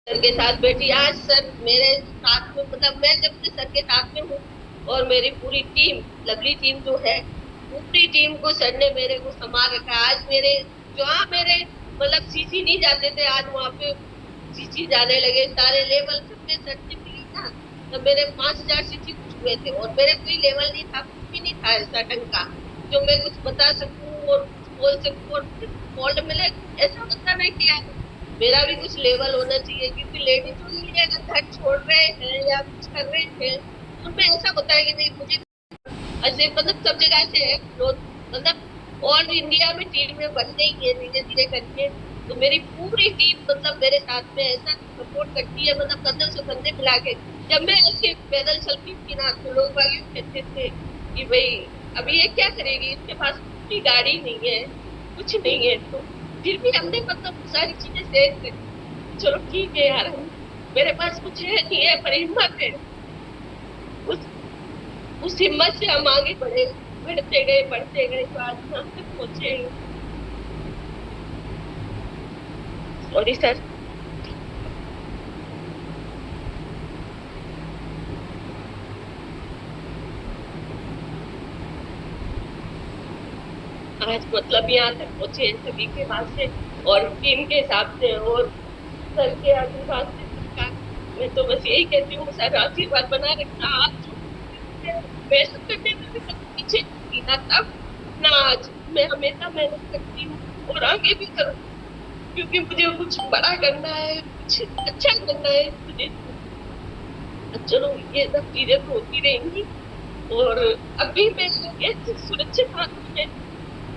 Sir के साथ बैठी आज सर मेरे साथ में, मतलब मैं जब से सर के साथ में हूँ और मेरी पूरी टीम, लवली टीम जो है, पूरी टीम को सर ने मेरे को संभाल रखा है। आज मेरे जहाँ मेरे मतलब सीसी नहीं जाते थे, आज वहां पे सीसी जाने लगे सारे लेवल। जब मैं सर से मिली ना, तब मेरे 5,000 सीसी कुछ हुए थे और मेरे कोई लेवल नहीं था, कुछ भी नहीं था ऐसा ढंग का जो मैं कुछ बता सकूं और कुछ बोल सकूं और गोल्ड मिले। ऐसा होता ना कि यार मेरा भी कुछ लेवल होना चाहिए, क्योंकि लेडीज जो ये अगर घर छोड़ रहे हैं या कुछ कर रहे हैं तो उनमें ऐसा होता है कि नहीं मुझे ऐसे, मतलब सब जगह से है मतलब ऑल इंडिया में टीम में बन गई है धीरे धीरे करके। तो मेरी पूरी टीम मतलब मेरे साथ में ऐसा सपोर्ट करती है, मतलब कंधे से कंधे मिला के। जब मैं ऐसे पैदल चलती थी ना तो लोग आगे कहते थे कि भाई अभी ये क्या करेगी, इसके पास कोई गाड़ी नहीं है, कुछ नहीं है। तो फिर भी हमने मतलब सारी चीजें शेयर करी, चलो ठीक है यार, हम मेरे पास कुछ है नहीं है पर हिम्मत है। उस उस हिम्मत से हम आगे बढ़े, बढ़ते गए तो आज हम तक पहुंचे। Sorry sir. आज मतलब यहाँ तक पहुंचे सभी के पास से और टीम के हिसाब से और सर के आशीर्वाद से सबका। मैं तो बस यही कहती हूँ, सर आशीर्वाद बना रखना। आप जो मैं सब करने में भी कभी पीछे नहीं थी, ना तब ना आज। मैं हमेशा मेहनत करती हूँ और आगे भी करूँ, क्योंकि मुझे कुछ बड़ा करना है, कुछ अच्छा करना है मुझे। चलो ये सब चीजें तो होती रहेंगी और अभी मैं ये सुरक्षित हाथों में,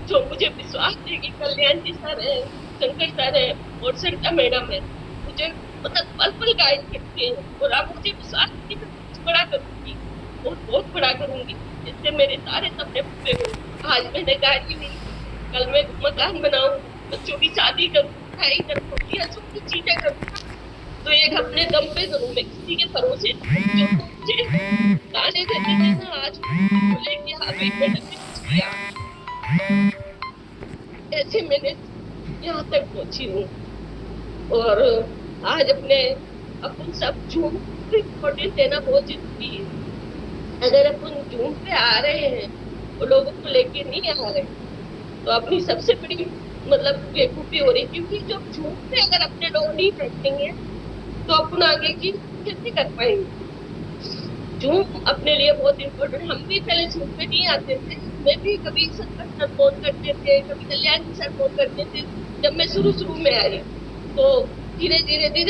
जो मुझे विश्वास है कि कल्याण जी सर है, शंकर सर है और सरिता मैडम है, मुझे मतलब पल पल गाइड करते हैं। और आप मुझे विश्वास है कि मैं कुछ बड़ा करूंगी और बहुत बड़ा करूंगी, जिससे मेरे सारे सपने पूरे हो। आज मैंने गाड़ी ली, कल मैं मकान बनाऊं, बच्चों की शादी करूं, पढ़ाई करूं या जो भी चीजें करूं तो एक अपने दम पे करूं, मैं किसी के भरोसे नहीं। जो मुझे ताने देते थे ना, आज बोले कि हाँ भाई मैंने भी कुछ किया, ऐसे मैंने यहाँ तक पहुंची हूँ। और आज अपने अपन सब झूम को इम्पोर्टेंस देना बहुत जरूरी है। अगर अपन झूम पे आ रहे हैं और लोगों को लेके नहीं आ रहे तो अपनी सबसे बड़ी मतलब बेवकूफी हो रही, क्योंकि जब झूम पे अगर अपने लोग नहीं बैठेंगे तो अपन आगे की कैसे कर पाएंगे। जूम अपने लिए बहुत इम्पोर्टेंट। हम भी पहले जूम पे नहीं आते थे, मैं भी कभी संकट सर फोन करते थे, कभी कल्याण जी सर फोन करते थे जब मैं शुरू शुरू में आई। तो धीरे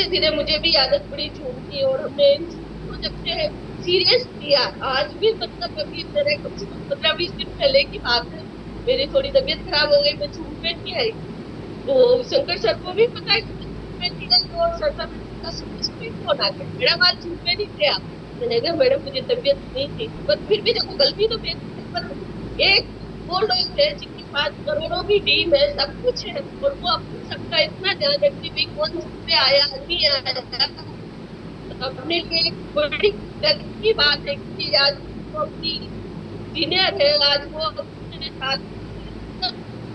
धीरे मुझे भी आदत पड़ी जूम की और हमने इन चीजों को जब से सीरियस लिया। आज भी मतलब अभी मेरे कम से कम 15-20 दिन पहले की बात है, मेरी थोड़ी तबीयत खराब हो गई, मैं जूम पे नहीं आई। तो शंकर सर को भी पता है कि मैं जूम पे नहीं गई, तो सर का फोन आ गया, मैडम आज जूम पे नहीं थे आप। मैंने कहा मैडम मुझे तबीयत नहीं थी, पर फिर भी देखो गलती तो मेरी है, पर एक वो लोग है जिनके पास करोड़ों की टीम है, सब कुछ है और वो अपने सबका इतना ध्यान रखती है कौन पे आया नहीं आया। अपने लिए एक बड़ी गर्व की बात है कि आज वो अपनी सीनियर है, आज वो अपने साथ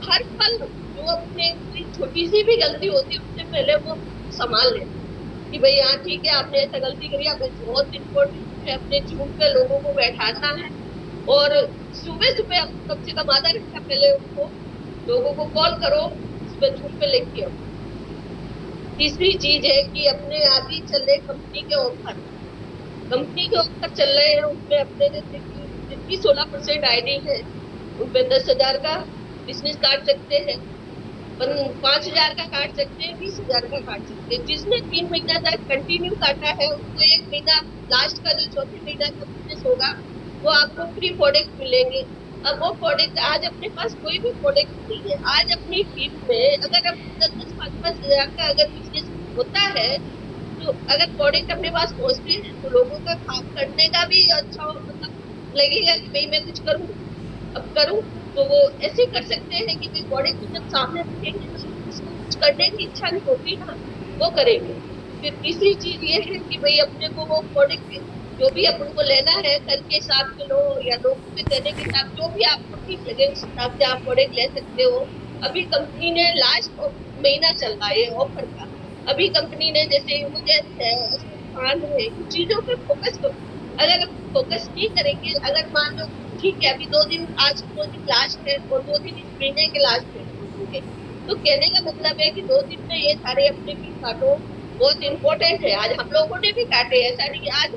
हर पल जो अपने कोई छोटी सी भी गलती होती है उससे पहले वो संभाल लेते कि भाई हाँ ठीक है आपने ऐसा गलती करी। आप बहुत इम्पोर्टेंट है अपने जूम पे लोगों को बैठाना है और सुबह सुबह आप कम से कम आधा घंटा पहले उनको लोगों को कॉल करो, सुबह जूम पे लेके आओ। तीसरी चीज है कि अपने आगे चल रहे कंपनी के ऑफर चल रहे हैं, उसमें अपने जैसे कि जितनी 16% आईडी है उनपे 10,000 का बिजनेस काट सकते हैं, 5,000 का काट सकते हैं, 20,000 का काट सकते हैं। जिसने 3 महीना तक कंटिन्यू काटा है उसको 1 महीना लास्ट का जो चौथे महीना का बिजनेस होगा वो आपको फ्री प्रोडक्ट मिलेंगे। अब वो प्रोडक्ट आज अपने पास कोई भी प्रोडक्ट नहीं है, आज अपनी टीम में अगर अब 10-10, 5-5 हजार का अगर बिजनेस होता है तो अगर प्रोडक्ट अपने पास पहुंचते हैं तो लोगों का काम करने का भी अच्छा मतलब लगेगा कि भाई मैं कुछ करूँ, अब करूँ। तो वो ऐसे कर सकते हैं कि भाई प्रोडक्ट जब सामने रखेंगे तो जिसको कुछ करने की इच्छा नहीं होती ना वो करेंगे। फिर तीसरी चीज ये है कि भाई अपने को वो प्रोडक्ट जो भी अपन को लेना है घर के हिसाब से लो या लोगों के देने के हिसाब, जो भी आपको ठीक लगे उस हिसाब से आप प्रोडक्ट ले सकते हो। अभी कंपनी ने लास्ट महीना चल रहा है ऑफर का, अभी कंपनी ने जैसे इमोजेंस है, खान है, इन चीजों पे फोकस करो। अगर आप फोकस नहीं करेंगे, अगर मान लो ठीक है अभी 2 दिन, आज 2 दिन लास्ट है और 2 दिन इस महीने के लास्ट है होंगे, तो कहने का मतलब है कि 2 दिन में ये सारे अपने भी काटो, बहुत इंपॉर्टेंट है। आज हम लोगों ने भी काटे, ऐसा नहीं कि आज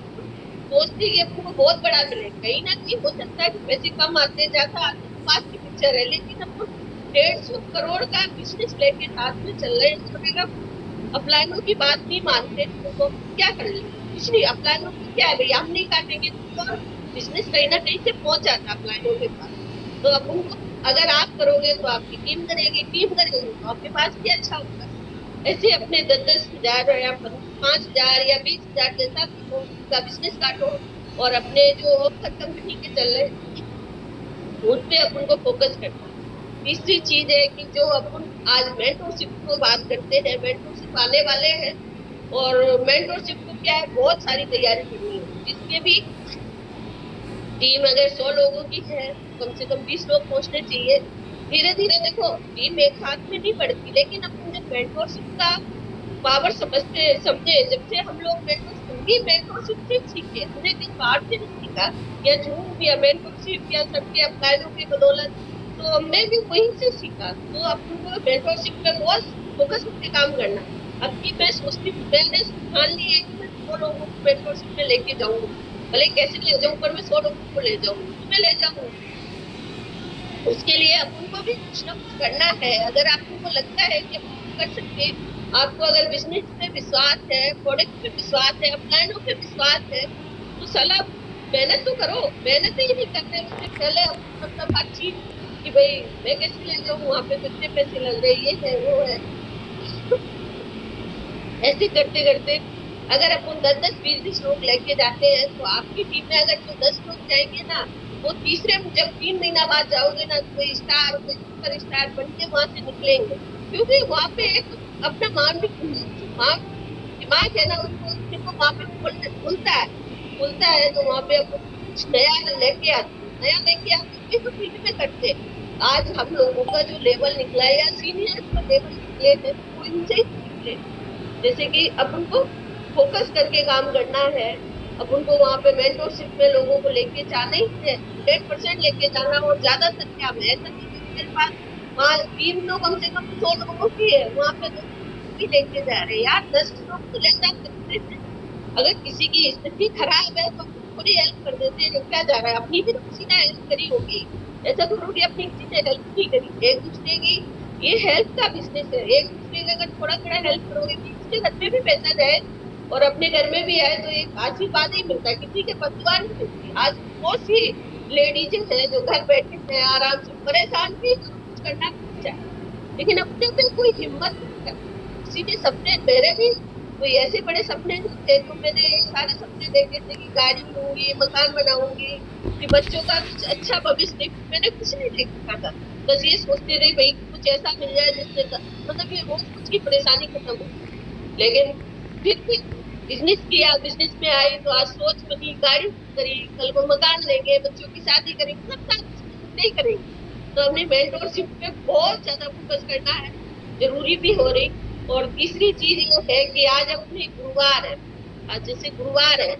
सोचते कि हमको बहुत बड़ा मिले, कहीं ना कहीं हो सकता है कि पैसे कम आते ज्यादा आते तो बात की पिक्चर है, लेकिन हम 150 करोड़ का बिजनेस लेके साथ में चल रहे हैं, तो अगर हम अपलाइनों की बात नहीं मानते तो क्या कर लेंगे? कुछ नहीं, अपलाइनों की क्या है भैया, हम नहीं काटेंगे तो बिजनेस कहीं ना कहीं से पहुंच जाता है अपलाइनों के पास। तो अब उनको, अगर आप करोगे तो आपकी टीम करेगी, टीम करेगी तो आपके पास भी अच्छा होगा। ऐसे अपने 10-10 हजार या 5 हजार या 20 हजार जैसा भी हो उनका बिजनेस काटो, और अपने जो ऑफर कंपनी के चल रहे हैं उन पे अपन को फोकस करना है। तीसरी चीज है कि जो अपन आज मेंटरशिप को बात करते हैं, मेंटरशिप आने वाले हैं, और मेंटरशिप को क्या है, बहुत सारी तैयारी करनी है, जिसके भी टीम अगर 100 लोगों की है तो कम से कम 20 लोग पहुंचने चाहिए। धीरे धीरे देखो टीम एक साथ में नहीं बढ़ती, लेकिन अपन जब मेंटरशिप का पावर समझते समझे, जब से हम लोग मेंटरशिप से सीखे, हमने कहीं बाहर से नहीं सीखा, या जूम या मेंटरशिप या सबके अप्लाइयों की बदौलत, तो हमने भी वहीं से सीखा। तो अपन को मेंटरशिप पे बहुत फोकस करके काम करना। अब की मैं सोचती हूँ, मैंने ठान ली है कि मैं 100 लोगों को मेंटरशिप में लेके जाऊंगी, भले कैसे ले जाऊं पर मैं 100 लोगों को ले जाऊंगी, तो मैं ले जाऊंगी। उसके लिए अपन को भी कुछ ना कुछ करना है। अगर आपको लगता है कि आप कर सकते हैं, आपको अगर बिजनेस पे विश्वास है, प्रोडक्ट पे विश्वास है, अपलाइनों पे विश्वास है, तो सलाह मेहनत तो करो। मेहनत ही नहीं करने उससे पहले मतलब हर चीज कि भाई मैं कैसे ले जाऊँ, वहां पे कितने पैसे लग रहे, ये है वो है, ऐसे करते करते अगर अपन 10-10 20-20 लोग लेके जाते हैं, तो आपकी टीम में अगर जो 10 लोग जाएंगे ना, वो तीसरे जब 3 महीना बाद जाओगे ना, तो कोई स्टार कोई सुपर स्टार बन के वहां से निकलेंगे। क्योंकि वहां पे एक अपना मान भी दिमाग है ना, उसको वहां पे खुलता है तो वहां पे अपन कुछ नया लेके आते हैं, नया लेके आते हैं तो फील्ड में करते हैं। आज हम लोगों का जो लेवल निकला है या सीनियर का लेवल निकले हैं, वो इनसे ही निकले। जैसे कि अपन को फोकस करके काम करना है, अपन को वहां पे मेंटरशिप में लोगों को लेके जाना ही है, 100% लेके जाना। और ज्यादा संख्या में ऐसा नहीं है मेरे पास वहाँ टीम तो कम से कम 100 लोगों की है, वहां पे तो भी लेके जा रहे हैं यार, 10 लोग तो ले जा सकते थे। अगर किसी की स्थिति खराब है तो पूरी हेल्प कर देते हैं, क्या जा रहा है, अपनी भी तो किसी ने हेल्प करी होगी। ऐसा तो थोड़ी अपनी किसी ने हेल्प नहीं करी, एक दूसरे की, ये हेल्प का बिजनेस है। एक दूसरे का अगर थोड़ा थोड़ा हेल्प करोगे, किसी के घर में भी पैसा जाए और अपने घर में भी आए, तो एक आशीर्वाद ही मिलता है, किसी के बदुआ नहीं मिलती। आज बहुत सी लेडीज है जो घर बैठे हैं आराम से, परेशान भी कुछ करना नहीं चाहे, लेकिन अपने पे कोई हिम्मत नहीं करती। किसी के सपने, मेरे भी कोई ऐसे बड़े सपने नहीं थे, तो मैंने सारे सपने देखे थे कि गाड़ी लूंगी, मकान बनाऊंगी, कि बच्चों का कुछ अच्छा भविष्य देखूं, मैंने कुछ नहीं देखा था। बस ये सोचते रहे भाई कुछ ऐसा मिल जाए जिससे मतलब ये रोज कुछ की परेशानी खत्म हो। लेकिन फिर भी बिजनेस किया, बिजनेस में आई तो आज सोच बनी, गाड़ी करी, कल को मकान लेंगे, बच्चों की शादी करेंगे, सब साथ नहीं करेंगे। तो हमने मेंटरशिप पे बहुत ज्यादा फोकस करना है, जरूरी भी हो रही। और तीसरी चीज ये है कि आज अपने गुरुवार है, आज जैसे गुरुवार है,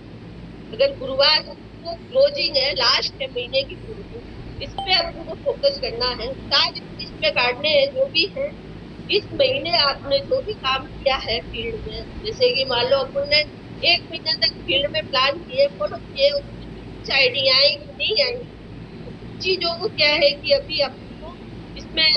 अगर गुरुवार को क्लोजिंग है, लास्ट है महीने की क्लोजिंग, इस पे आपको फोकस करना है, टारगेट इस पे काटने हैं जो भी है। इस महीने आपने जो भी काम किया है फील्ड में, जैसे कि मान लो अपन ने 1 महीना तक फील्ड में प्लान किए, फॉलो किए, कुछ आइडिया आएंगे नहीं आएंगे, चीजों को क्या है कि अभी आपको इसमें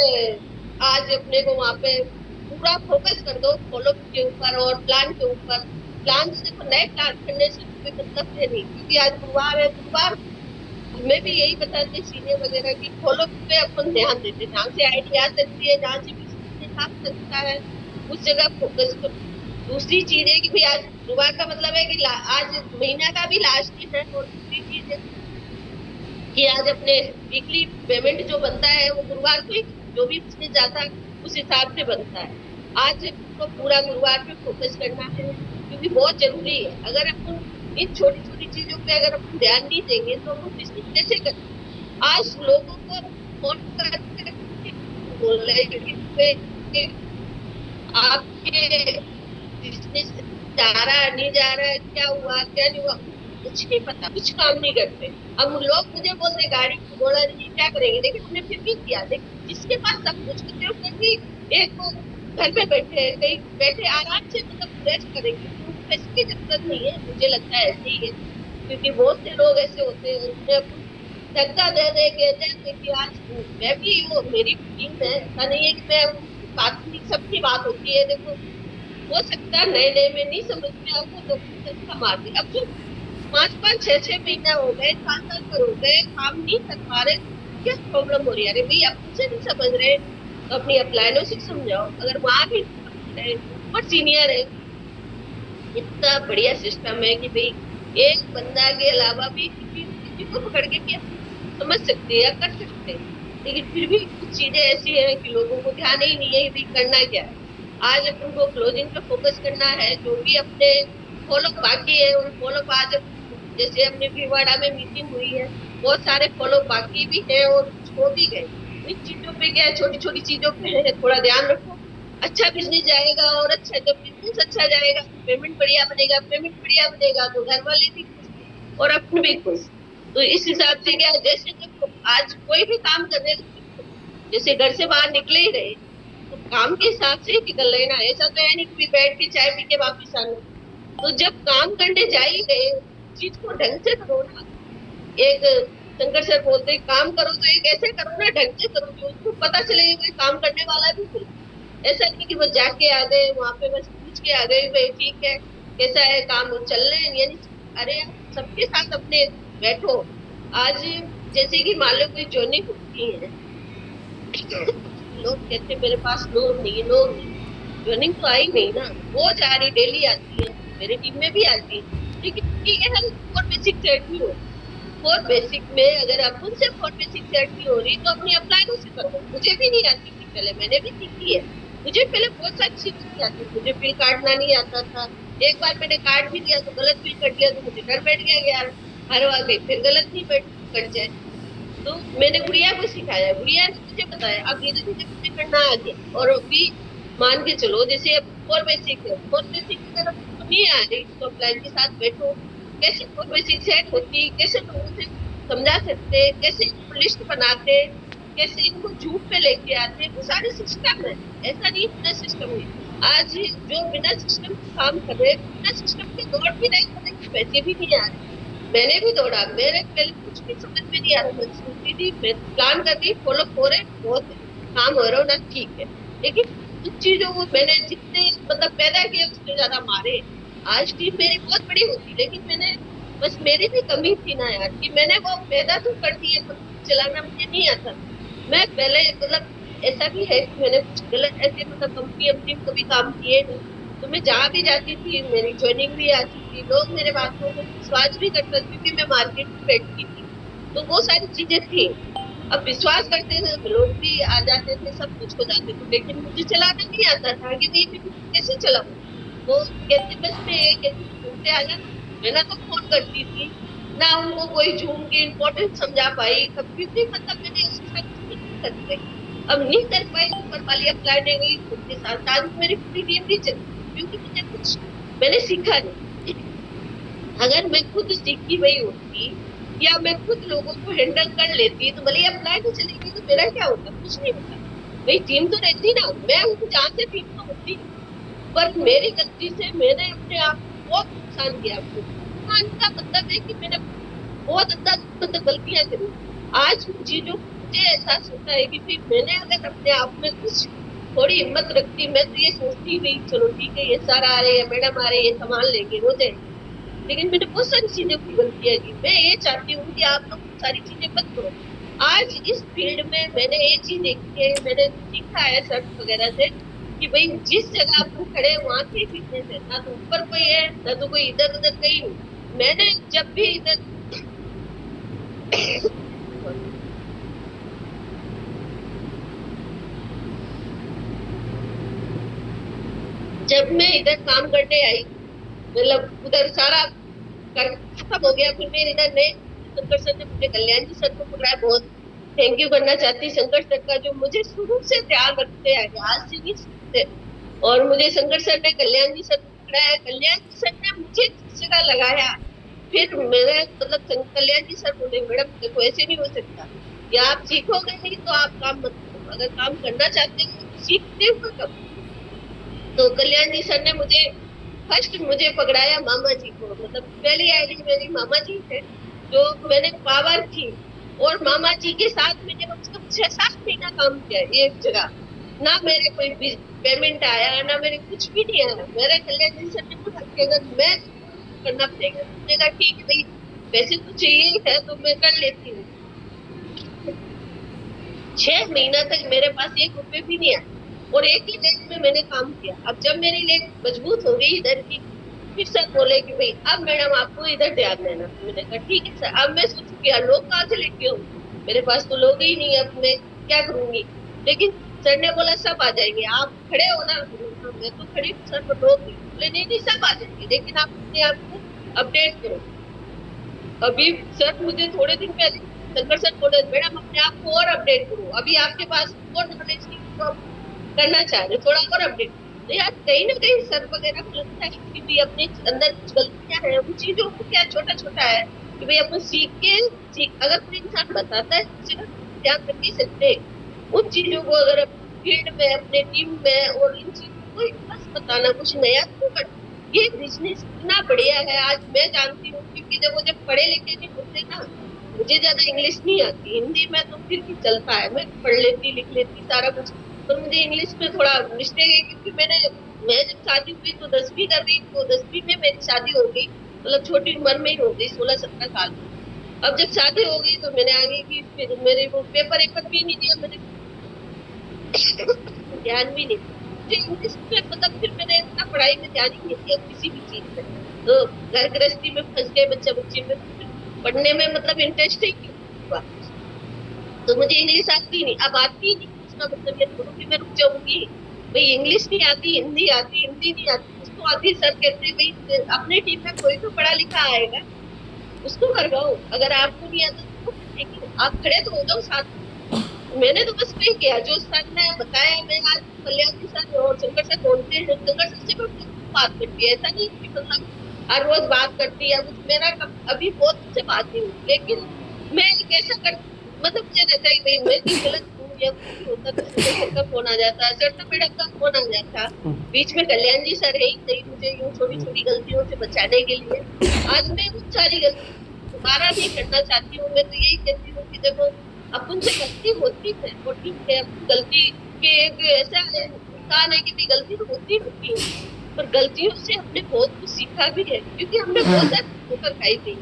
आज अपने को वहां पे पूरा फोकस कर दो फॉलो के ऊपर और प्लान के ऊपर। प्लान से देखो, नए प्लान करने से कोई मतलब है नहीं, क्योंकि आज गुरुवार है, गुरुवार हमें भी यही बताते सीनियर वगैरह की फॉलो पे अपन ध्यान देते, जहाँ से आइडिया आ सकती है, जहाँ से बिजनेस आ सकता है, उस जगह फोकस करो। दूसरी चीज है कि भाई आज गुरुवार का मतलब है कि आज महीना का भी लास्ट दिन है। और दूसरी चीज है कि आज अपने वीकली पेमेंट जो बनता है वो गुरुवार को ही, जो भी बिजनेस जाता है उस हिसाब से बनता है। आज तो पूरा गुरुवार पे फोकस करना है, क्योंकि बहुत जरूरी है। अगर अपन इन छोटी छोटी चीजों पे अगर अपन ध्यान नहीं देंगे तो अपन बिजनेस कैसे करें। आज लोगों को फोन करके बोल रहे हैं कि आपके अपने जा रहा है नहीं जा रहा है, क्या हुआ क्या नहीं हुआ, कुछ नहीं पता, कुछ काम नहीं करते। अब लोग मुझे बोलते गाड़ी घोड़ा नहीं क्या करेंगे, लेकिन हमने फिर भी किया। लेकिन जिसके पास सब कुछ होते हैं फिर भी एक वो घर में बैठे हैं, कहीं बैठे आराम से मतलब रेस्ट करेंगे, तो उनको पैसे की जरूरत नहीं है, मुझे लगता है ऐसे ही है। क्योंकि बहुत से लोग ऐसे होते हैं, उन्हें अपन धक्का दे दे के कहते हैं कि आज मैं भी वो मेरी टीम है, ऐसा नहीं है कि मैं बात नहीं, सबकी बात होती है। देखो हो सकता है नए नए में नहीं समझ में आपको तो धक्का मार दे। अब जो 5 5 6 6 महीना हो गए, 7 7 हो गए, काम नहीं कर पा रहे, क्या प्रॉब्लम हो रही है? अरे भाई आप मुझसे नहीं समझ रहे तो अपनी अपलाइनों से समझाओ। अगर वहां भी ऊपर सीनियर है, इतना बढ़िया सिस्टम है कि भाई एक बंदा के अलावा भी किसी को पकड़ के भी समझ सकते हैं या कर सकते हैं। लेकिन फिर भी कुछ चीजें ऐसी हैं कि लोगों को ध्यान ही नहीं है कि भाई करना क्या है। आज अपन को क्लोजिंग पे फोकस करना है, जो भी अपने फॉलो बाकी है उन फॉलो आज जैसे अपने भिवाड़ा में मीटिंग हुई है, बहुत सारे फॉलो बाकी भी है और कुछ हो भी गए। इन चीजों पे क्या है, छोटी छोटी चीजों पे है, थोड़ा ध्यान रखो। अच्छा बिजनेस जाएगा, और अच्छा जब बिजनेस अच्छा जाएगा पेमेंट बढ़िया बनेगा, पेमेंट बढ़िया बनेगा तो घर वाले भी खुश और अपन भी खुश। तो इस हिसाब से क्या, जैसे जब आज कोई भी काम कर रहे हैं, जैसे घर से बाहर निकले ही रहे तो काम के हिसाब से ही निकल रहे ना, ऐसा तो है नहीं कि बैठ के चाय पी के वापिस आना। तो जब काम करने जा ही रहे, चीज को ढंग से करो ना। एक शंकर सर बोलते हैं, काम करो तो एक ऐसे करो ना, ढंग से करो कि उसको पता चले कोई काम करने वाला भी कोई। ऐसा नहीं कि वो जाके आ गए वहां पे बस पूछ के आ गए भाई ठीक है कैसा है काम चल रहे हैं, यानी अरे आप सबके साथ अपने बैठो। आज जैसे कि मान लो कोई ज्वाइनिंग होती है, लोग कहते मेरे पास लोग नहीं, लोग ज्वाइनिंग तो आई नहीं ना, वो जा रही डेली आती है, मेरी टीम में भी आती है। लेकिन ठीक है हम और बेसिक सेट नहीं हो, और बेसिक में अगर आप उनसे और बेसिक सेट नहीं हो रही तो अपनी अप्लाई से करो। मुझे भी नहीं आती थी पहले, मैंने भी सीखी है। मुझे पहले बहुत सारी चीजें नहीं आती, मुझे बिल काटना नहीं आता था। एक बार मैंने काट भी दिया तो गलत बिल कट गया, तो मुझे डर बैठ गया कि यार हर बार गई फिर गलत नहीं कट जाए। तो मैंने गुड़िया को सिखाया, गुड़िया ने मुझे बताया, अब धीरे धीरे मुझे करना आ गया। और अभी मान के चलो जैसे फोर बेसिक है, फोर बेसिक अगर आपको नहीं आ रही तो अप्लाई के साथ बैठो, कैसे फोर बेसिक सेट होती, कैसे लोगों से समझा सकते, कैसे लिस्ट बनाते, कैसे इनको झूठ पे लेके आते, वो सारे सिस्टम है। ऐसा नहीं बिना सिस्टम है। आज जो बिना सिस्टम काम कर रहे, बिना सिस्टम के दौड़ भी नहीं कर, पैसे भी नहीं आ रहे। मैंने भी दौड़ा, मेरे पहले कुछ भी समझ में नहीं आ रहा, मैं सोचती थी मैं प्लान कर रही फॉलो हो रहे, बहुत काम हो रहा हो ना ठीक है, लेकिन उन चीजों को मैंने जितने मतलब पैदा किया उससे ज्यादा मारे। आज टीम मेरी बहुत बड़ी होती, लेकिन मैंने बस मेरी भी कमी थी ना यार, कि मैंने वो पैदा तो कर दिया, चलाना मुझे नहीं आता। मैं पहले मतलब ऐसा भी है कि मैंने कुछ गलत ऐसे मतलब कंपनी अपनी कभी काम किए नहीं, तो मैं जहाँ भी जाती थी मेरी ज्वाइनिंग भी आती थी, लोग मेरे बातों को विश्वास भी करते थे क्योंकि मैं मार्केट में बैठती थी। तो वो सारी चीजें थी। अब विश्वास करते थे तो लोग भी आ जाते थे, सब कुछ हो जाते थे, लेकिन मुझे चलाना नहीं आता था कि नहीं कैसे चलाऊं। वो कहते बस मैं ये कहती घूमते आ जाना, मैं ना तो फोन करती थी ना, उनको कोई झूम के इम्पोर्टेंट समझा पाई कभी भी, मतलब मैंने ऐसी सारी चीजें कर दी। अब नहीं कर पाई, ऊपर वाली अप्लाई नहीं गई, उनके साथ आज मेरी पूरी टीम नहीं चली क्योंकि मुझे कुछ मैंने सीखा नहीं। अगर मैं खुद सीखी हुई होती या मैं खुद लोगों को हैंडल कर लेती तो भले अप्लाई नहीं चलेगी तो मेरा क्या होता, कुछ नहीं होता। भाई टीम तो रहती ना, मैं उनको जानते टीम तो होती, पर मेरी गलती से मैंने अपने आप को बहुत नुकसान किया। नुकसान का मतलब है कि मैंने बहुत ज्यादा मतलब गलतियां करी। आज उन चीजों को मुझे एहसास होता है कि फिर मैंने अगर अपने आप में कुछ थोड़ी हिम्मत रखती, मैं तो ये सोचती हुई चलो ठीक है ये सर आ रहे हैं मैडम आ रहे हैं ये संभाल लेंगे हो जाएंगे, लेकिन मैंने बहुत सारी चीजों की गलतियां की। मैं ये चाहती हूँ कि आप लोग सारी चीजें मत करो। आज इस फील्ड में मैंने ये चीज देखी है, मैंने सीखा है सर वगैरह से कि भाई जिस जगह आप खड़े हैं वहां के बिजनेस है, ना तो ऊपर कोई है ना तो कोई इधर उधर कहीं नहीं। मैंने जब भी इधर जब मैं इधर काम करने आई, मतलब उधर सारा खत्म हो गया, फिर मैं इधर नए शंकर सर ने मुझे, कल्याण जी सर को पकड़ा, बहुत थैंक यू करना चाहती शंकर सर का, जो मुझे शुरू से ध्यान रखते हैं, आज से नहीं सुनते। और मुझे शंकर सर ने कल्याण जी सर को पकड़ाया, कल्याण जी सर ने मुझे जिस जगह लगाया, फिर मेरे मतलब कल्याण जी सर बोले मैडम देखो ऐसे नहीं हो सकता, या आप सीखोगे नहीं तो आप काम मत करो, अगर काम करना चाहते हो तो सीखते हुए करो। तो कल्याण जी सर ने मुझे फर्स्ट मुझे पकड़ाया मामा जी को, मतलब पहली आईडी मेरी मामा जी थे, जो मैंने पावर की, और मामा जी के साथ मैंने कम से कम 6-7 महीना काम किया एक जगह। ना मेरे कोई पेमेंट आया, ना मेरे कुछ भी नहीं आया। मेरे कल्याण जी सर ने बोला कि अगर मैं करना पड़ेगा, मैंने कहा ठीक है भाई, पैसे तो चाहिए ही है तो मैं कर लेती हूँ। 6 महीना तक मेरे पास 1 रुपए भी नहीं आया, और एक ही लेग में मैंने काम किया। अब जब मेरी लेग मजबूत हो गई इधर की, फिर सर बोले कि भाई अब मैडम आपको इधर ध्यान देना। मैंने कहा ठीक है सर। अब मैं सोचू कि यार लोग कहाँ से लेके आऊं, मेरे पास तो लोग ही नहीं है, अब मैं क्या करूंगी। लेकिन सर ने बोला सब आ जाएंगे, आप खड़े हो ना। मैं तो खड़ी हूँ सर, पर लोग नहीं। बोले नहीं नहीं सब आ जाएंगे, लेकिन आप अपने आप को अपडेट करो। अभी सर मुझे थोड़े दिन पहले शंकर सर बोले मैडम अपने आप को और अपडेट करो, अभी आपके पास और नॉलेज नहीं तो आप करना चाह रहे थोड़ा और अपडेट। तो यार कहीं ना कहीं सर वगैरह को लगता है कि भाई अपने अंदर कुछ गलतियां हैं, उन चीजों को क्या छोटा छोटा है कि भाई अपन सीख अगर कोई इंसान बताता है तो ध्यान रख नहीं सकते उन चीजों को। अगर फील्ड में अपने टीम में और इन चीजों को बस बताना कुछ नया तो कर। ये बिजनेस इतना बढ़िया है आज मैं जानती हूँ, क्योंकि देखो जब पढ़े लिखे नहीं होते ना, मुझे ज्यादा इंग्लिश नहीं आती, हिंदी में तो फिर भी चलता है, मैं पढ़ लेती लिख लेती सारा कुछ। पर मुझे इंग्लिश में थोड़ा मिस्टेक है, क्योंकि मैं जब शादी हुई तो 10वीं कर रही, तो 10वीं में मेरी शादी हो गई, मतलब छोटी उम्र में ही हो गई, 16-17 साल में। अब जब शादी हो गई तो मैंने आगे की फिर मेरे वो पेपर भी नहीं दिया मैंने, ध्यान भी नहीं दिया इंग्लिश में, मतलब फिर मैंने इतना पढ़ाई में ध्यान ही नहीं दिया किसी भी चीज में। तो घर गृहस्थी में फंस गए, बच्चा बच्ची में पढ़ने में मतलब इंटरेस्ट ही नहीं हुआ। तो मुझे इंग्लिश आती नहीं, अब आती ही नहीं, उसका मतलब ये थोड़ा कि मैं रुक जाऊंगी। भाई इंग्लिश नहीं आती, हिंदी आती, हिंदी नहीं आती, उसको आती। सर कहते हैं भाई अपनी टीम में कोई तो पढ़ा लिखा आएगा उसको करवाओ, अगर आपको नहीं आता तो देखिए आप खड़े तो हो जाओ साथ में। मैंने तो बस वही किया जो सर ने बताया। मैं आज कल्याण जी सर और शंकर सर बोलते हैं, शंकर सर से मैं बात करती है, ऐसा नहीं कि मतलब हर रोज बात करती है कुछ। मेरा अभी बहुत से बात नहीं हुई, लेकिन मैं कैसा कर मतलब मुझे रहता है भाई मैं कहीं गलत हूँ या कुछ भी होता तो शंकर सर का फोन आ जाता, सर तो मैडम का फोन आ जाता, बीच में कल्याण जी सर है ही नहीं मुझे यूँ छोटी छोटी गलतियों से बचाने के लिए। आज मैं उन सारी गलती दोबारा नहीं करना चाहती हूँ। मैं तो यही कहती हूँ कि देखो अपन से गलती होती है वो ठीक है, गलती के एक ऐसा इंसान है कि भी गलती तो होती है, पर गलतियों से हमने बहुत कुछ सीखा भी है, क्योंकि हमने बहुत सारी ठोकर खाई थी।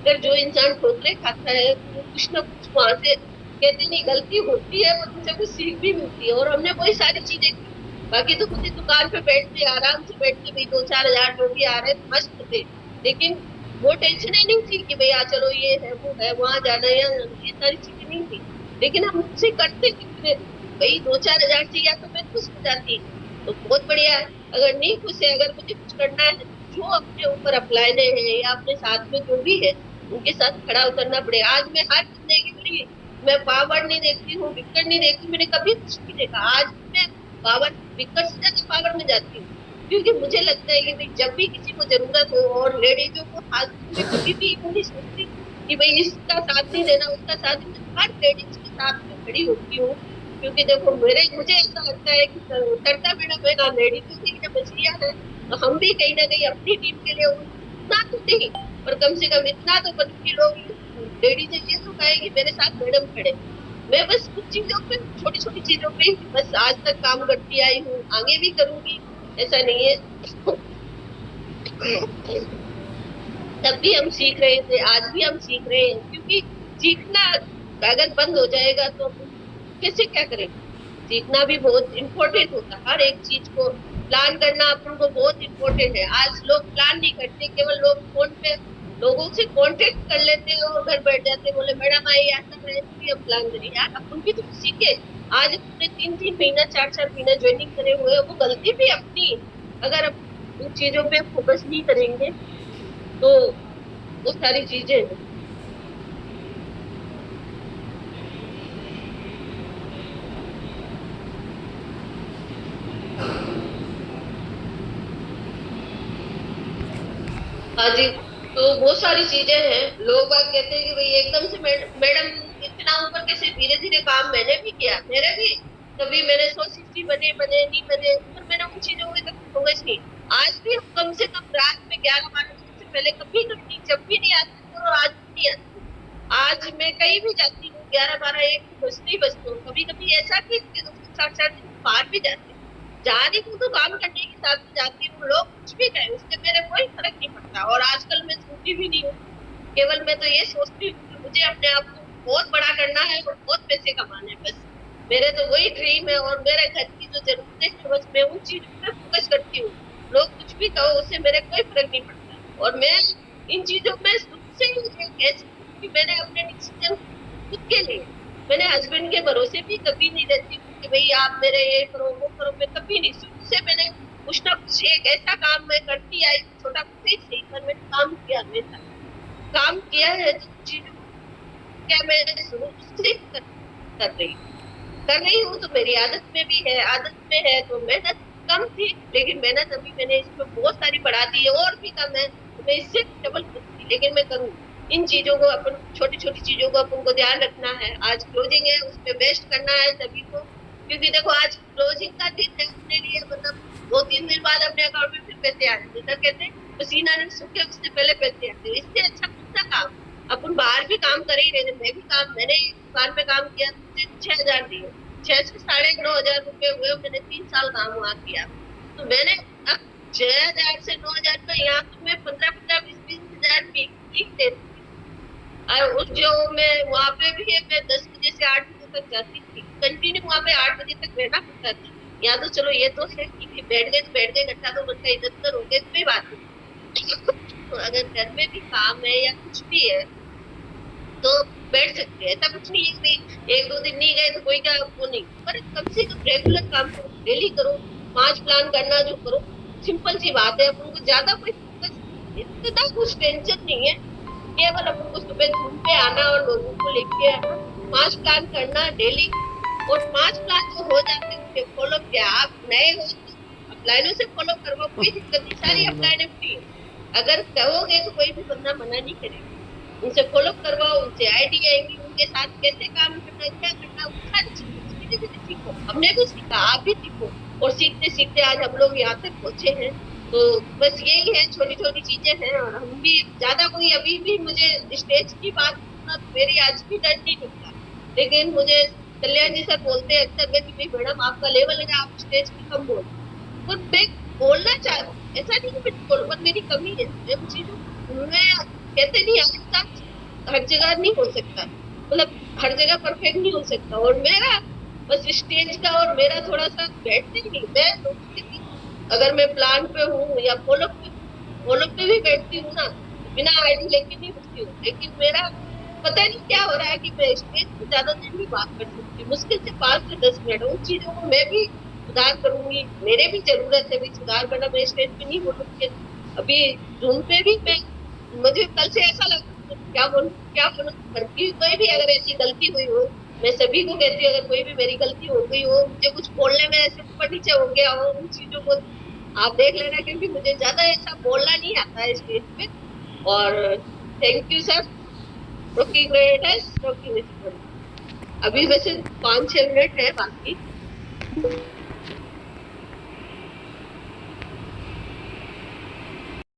अगर जो इंसान ठोकरे खाता है तो कुछ ना कुछ वहां से कहते नहीं गलती होती है, वो तुमसे कुछ सीख भी मिलती है। और हमने वही सारी चीजें की। बाकी तो मुझे दुकान पे बैठते आराम से बैठते भाई 2-4 हजार जो भी आ रहे मस्त थे, लेकिन वो टेंशन ही नहीं थी कि भैया चलो ये है वो है वहां जाना है, ये सारी चीजें नहीं थी। लेकिन हम मुझसे करते कितने भाई 2-4 हजार चाहिए तो मैं खुश हो जाती, तो बहुत बढ़िया है। अगर नहीं खुश है, अगर मुझे कुछ करना है जो अपने ऊपर अप्लाई है या अपने साथ में जो भी है उनके साथ खड़ा उतरना पड़ेगा। आज मैं हर जिंदगी मेरी मैं पावर नहीं देखती हूँ, विकेट नहीं देखती, मैंने कभी कुछ नहीं देखा। आज मैं पावर विकेट से ज्यादा पावर में जाती हूँ, क्योंकि मुझे लगता है कि भाई जब भी किसी को जरूरत हो, और लेडीजों को हाथ में कभी भी नहीं सोचती कि भाई इसका साथ नहीं देना उसका साथ देना, हर लेडीज के साथ में खड़ी होती हूँ। क्योंकि देखो मुझे ऐसा लगता है कि करता मैडम है ना लेडीजों की ना बचिया है, तो हम भी कहीं ना कहीं अपनी टीम के लिए उतना तो नहीं पर कम से कम इतना तो बल्कि लोग लेडीज ये तो कहेगी मेरे साथ मैडम खड़े। मैं बस कुछ चीजों पे छोटी छोटी चीजों पे बस आज तक काम करती आई हूँ, आगे भी करूंगी, ऐसा नहीं है। तब भी हम सीख रहे थे, आज भी हम सीख रहे हैं, क्योंकि सीखना अगर बंद हो जाएगा तो कैसे क्या करेंगे। सीखना भी बहुत इम्पोर्टेंट होता है, हर एक चीज को प्लान करना अपन को बहुत इम्पोर्टेंट है। आज लोग प्लान नहीं करते, केवल लोग फोन पे लोगों से कांटेक्ट कर लेते हैं और घर बैठ जाते हैं, बोले मैडम आइए ऐसा करें हम प्लान करें। यार अपन भी तो सीखे, आज अपने 3-3 महीना 4-4 महीना ज्वाइनिंग करे हुए हैं, वो गलती भी अपनी। अगर हम उन चीजों पे फोकस नहीं करेंगे तो वो सारी चीजें हाँ जी। तो बहुत सारी चीजें हैं। लोग बाग कहते हैं कि भाई एकदम से मैडम इतना ऊपर कैसे, धीरे धीरे काम मैंने भी किया, मेरे भी कभी मैंने 160 बने बने नहीं बने, पर मैंने उन चीजों में कभी फोकस नहीं। आज भी हम कम से कम रात में 11-12 बजे से पहले कभी नहीं, जब भी नहीं आती थी और आज भी नहीं आती। आज मैं कहीं भी जाती हूँ 11-12-1 तो बजते ही बजते हूँ। कभी कभी ऐसा कि इसके दोस्तों के साथ साथ बाहर भी जाते हैं, जा रही हूँ तो काम करने के साथ में जाती हूँ, लोग कुछ भी कहें उससे मेरे कोई फर्क नहीं पड़ता। और आजकल मैं सुनती भी नहीं हूँ, केवल मैं तो ये सोचती हूँ कि मुझे अपने आप को बहुत बड़ा करना है और बहुत पैसे कमाने हैं, बस मेरे तो वही ड्रीम है। और मेरे घर की जो जरूरतें हैं बस मैं उन चीजों पे फोकस करती हूँ। लोग कुछ भी कहो उससे मेरे कोई फर्क नहीं पड़ता। और मैं इन चीजों में शुरू से ही ऐसी हूँ कि मैंने अपने डिसीजन खुद के लिए, मैंने हस्बैंड के भरोसे भी कभी नहीं रहती हूँ कि भाई आप मेरे ये करो वो करो, मैं कभी नहीं। शुरू से मैंने कुछ ना कुछ एक ऐसा काम मैं करती आई, छोटा कुछ ही सही पर मैंने काम किया, हमेशा काम किया है। जिन चीजों क्या मैं शुरू से कर रही हूँ, कर रही हूँ तो मेरी आदत में भी है, आदत में है तो मेहनत कम थी, लेकिन मेहनत अभी मैंने इसमें बहुत सारी बढ़ा दी है, और भी कम है तो मैं इससे डबल करूंगी, लेकिन मैं करूँ। इन चीजों को अपन, छोटी छोटी चीजों को अपन को ध्यान रखना है। आज क्लोजिंग है, उसमें बेस्ट करना है सभी को, क्योंकि देखो आज क्लोजिंग का दिन है अपने लिए, मतलब 2-3 दिन बाद अपने अकाउंट में फिर पैसे आ जाते हैं। कहते हैं पसीना नहीं सूखे उससे पहले पैसे आते हैं, इससे अच्छा कौन सा काम। अपन बाहर भी काम कर ही रहे थे, मैं भी काम, मैंने एक दुकान पे काम किया तो मुझे 6,000 दिए, 6 से 9,500 रुपए हुए, मैंने 3 साल काम वहां किया। तो मैंने अब 6,000 से 9,000 में, यहाँ तो मैं 15-15, 20-20 हजार वीक देती थी। और उस जो मैं वहां पे भी है, मैं 10 बजे से 8 बजे तक जाती थी, कंटिन्यू वहां पे 8 बजे तक रहना पड़ता था। यहाँ तो चलो ये तो है कि बैठ गए तो बैठ गए, घंटा 2 घंटा इधर उधर हो गए, कोई बात नहीं। तो अगर घर में भी काम है या कुछ भी है तो बैठ सकते हैं, ऐसा कुछ नहीं है कि 1-2 दिन नहीं गए तो कोई क्या वो नहीं, पर कम से कम रेगुलर काम करो, डेली करो। 5 प्लान करना जो करो, सिंपल सी बात है। अपन को ज्यादा कोई इतना कुछ टेंशन नहीं है, केवल अपन को सुबह धूप पे आना और लोगों को लेके आना, 5 प्लान करना डेली। और 5 प्लान जो हो जाते हैं उसे फॉलो किया। आप नए हो तो अपलाइनों से फॉलो करवाओ, कोई दिक्कत नहीं, सारी अपलाइने फ्री है। अगर कहोगे तो कोई भी बंदा मना नहीं करेगा, उनसे फॉलो करवाओ, उनसे आइडिया आएंगी, उनके साथ कैसे काम करना है, क्या करना है, वो सारी चीजें धीरे धीरे सीखो। हमने भी सीखा, आप भी सीखो, और सीखते सीखते आज हम लोग यहाँ तक पहुंचे हैं। तो बस यही है, छोटी छोटी चीजें हैं। और हम भी ज्यादा कोई, अभी भी मुझे स्टेज की बात करना तो मेरी आज भी डर नहीं निकला, लेकिन मुझे कल्याण जी सर बोलते हैं अक्सर में कि भाई मैडम आपका लेवल है, आप स्टेज पे कम बोलो। पर मैं बोलना चाह रहा हूँ, ऐसा नहीं कि मैं बोलूं, पर मेरी कमी है, मैं उन चीजों मैं कहते नहीं आता, हर जगह नहीं हो सकता, मतलब हर जगह परफेक्ट नहीं हो सकता। और मेरा बस स्टेज का और मेरा थोड़ा सा बैठते नहीं, मैं लोगों के बीच, अगर मैं प्लान पे हूँ या फॉलो पे भी बैठती हूँ ना, बिना आईडी लेके नहीं उठती हूँ, लेकिन मेरा पता नहीं क्या हो रहा है कि मैं स्टेज पे ज्यादा देर नहीं बात कर सकती, मुश्किल से 5 से 10 मिनट। उन चीजों को मैं भी सुधार करूंगी, मेरे भी जरूरत है भी सुधार करना। मैं स्टेज पे नहीं बोलूंगी, अभी जूम पे भी मैं, मुझे कल से ऐसा लगा क्या बोलूं क्या बोलूं, करती कोई भी अगर ऐसी गलती हुई हो, मैं सभी को कहती हूँ अगर कोई भी मेरी गलती हो गई हो, मुझे कुछ बोलने में ऐसे ऊपर नीचे हो गया हो, उन चीजों को आप देख लेना, क्योंकि मुझे ज्यादा ऐसा बोलना नहीं आता है स्टेज पे। और thank you sir, rocking great है, रोकिंग। अभी वैसे 5-6 मिनट है बाकी।